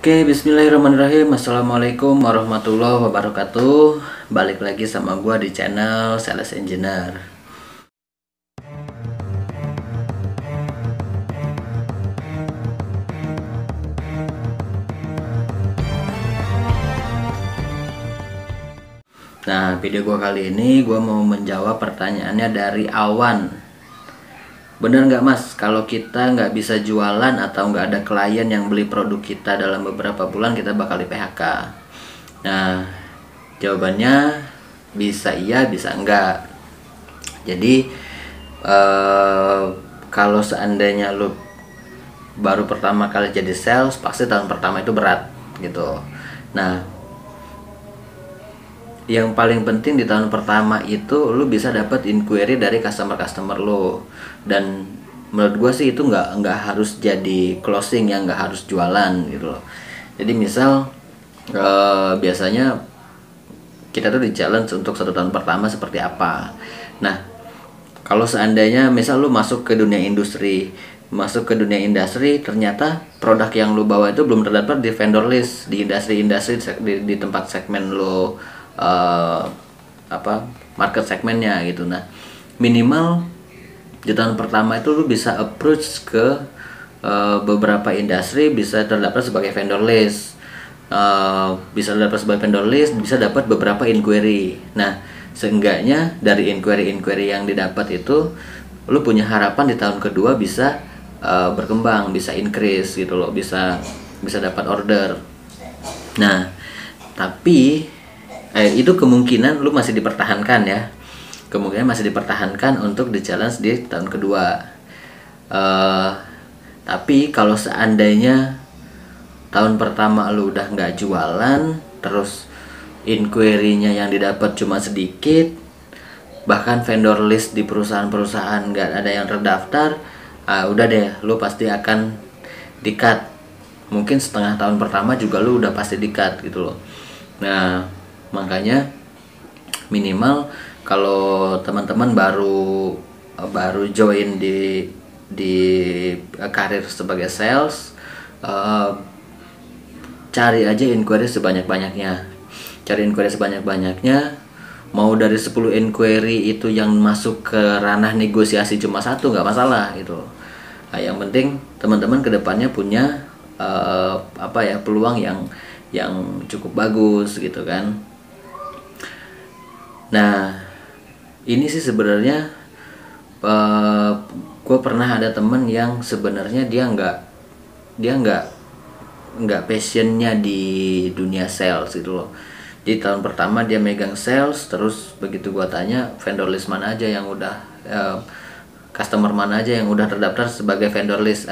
Oke, bismillahirrahmanirrahim. Assalamualaikum warahmatullahi wabarakatuh. Balik lagi sama gua di channel Sales Engineer. Nah, video gua kali ini gua mau menjawab pertanyaannya dari Awan. Bener nggak mas, kalau kita nggak bisa jualan atau nggak ada klien yang beli produk kita dalam beberapa bulan, kita bakal di PHK? Nah, jawabannya bisa iya, bisa enggak. Jadi kalau seandainya lu baru pertama kali jadi sales, pasti tahun pertama itu berat gitu. Nah, yang paling penting di tahun pertama itu lu bisa dapat inquiry dari customer lo, dan menurut gue sih itu nggak harus jadi closing, ya nggak harus jualan gitu loh. Jadi misal biasanya kita tuh di challenge untuk 1 tahun pertama seperti apa. Nah, kalau seandainya misal lu masuk ke dunia industri, ternyata produk yang lu bawa itu belum terdapat di vendor list di industri di tempat segmen lu, market segmennya gitu. Nah, minimal di tahun pertama itu lu bisa approach ke beberapa industri, bisa terdapat sebagai vendor list, bisa dapat beberapa inquiry. Nah, seenggaknya dari inquiry yang didapat itu lu punya harapan di tahun kedua bisa berkembang, bisa increase gitu loh, bisa dapat order. Nah, tapi itu kemungkinan lu masih dipertahankan ya. Kemungkinan masih dipertahankan untuk di challenge di tahun kedua. Tapi kalau seandainya tahun pertama lu udah nggak jualan, terus inquiry-nya yang didapat cuma sedikit, bahkan vendor list di perusahaan-perusahaan nggak ada yang terdaftar, udah deh, lu pasti akan di-cut. Mungkin setengah tahun pertama juga lu udah pasti di-cut gitu loh. Nah, makanya minimal kalau teman-teman baru join di karir sebagai sales, cari aja inquiry sebanyak-banyaknya. Mau dari 10 inquiry itu yang masuk ke ranah negosiasi cuma 1, nggak masalah gitu. Nah, yang penting teman-teman kedepannya punya peluang yang cukup bagus gitu kan. Nah, ini sih sebenarnya gue pernah ada temen yang sebenarnya dia nggak passionnya di dunia sales gitu loh. Di tahun pertama dia megang sales, terus begitu gue tanya vendor list mana aja yang udah customer mana aja yang udah terdaftar sebagai vendor list,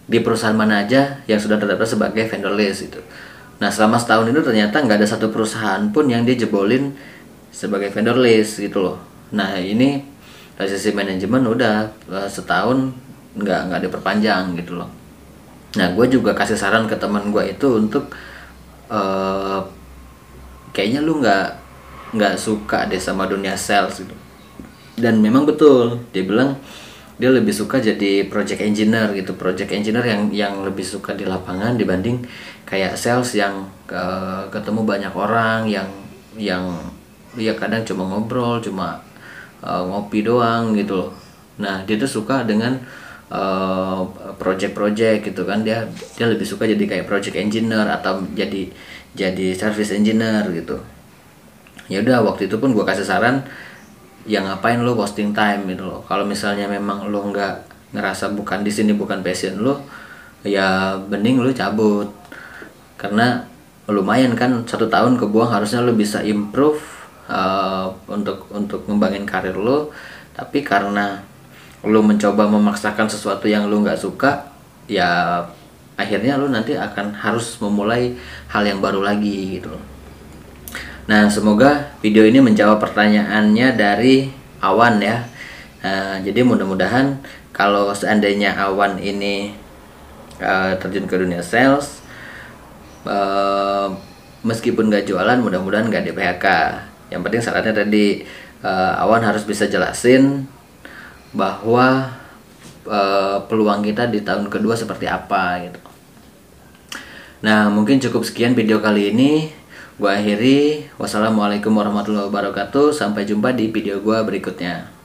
di perusahaan mana aja yang sudah terdaftar sebagai vendor list itu. Nah, selama setahun itu ternyata nggak ada satu perusahaan pun yang dia jebolin sebagai vendor list gitu loh. Nah, ini dari sisi manajemen udah setahun nggak diperpanjang gitu loh. Nah, gue juga kasih saran ke teman gue itu untuk kayaknya lu nggak suka deh sama dunia sales gitu. Dan memang betul, dia bilang dia lebih suka jadi project engineer gitu, yang lebih suka di lapangan dibanding kayak sales yang ketemu banyak orang yang ya kadang cuma ngobrol, cuma ngopi doang gitu loh. Nah, dia tuh suka dengan project gitu kan. Dia lebih suka jadi kayak project engineer atau jadi service engineer gitu. Ya udah, waktu itu pun gue kasih saran, ya ngapain lo wasting time gitu loh. Kalau misalnya memang lo nggak ngerasa bukan di sini, bukan passion lo, ya bening lo cabut. Karena lumayan kan, 1 tahun kebuang, harusnya lo bisa improve untuk ngembangin karir lo. Tapi karena lo mencoba memaksakan sesuatu yang lo nggak suka, ya akhirnya lo nanti akan harus memulai hal yang baru lagi gitu loh. Nah, semoga video ini menjawab pertanyaannya dari Awan ya. Nah, jadi mudah-mudahan kalau seandainya Awan ini terjun ke dunia sales, meskipun nggak jualan, mudah-mudahan nggak di PHK. Yang penting syaratnya tadi, Awan harus bisa jelasin bahwa peluang kita di tahun kedua seperti apa gitu. Nah, mungkin cukup sekian video kali ini. Gua akhiri. Wassalamualaikum warahmatullahi wabarakatuh. Sampai jumpa di video gua berikutnya.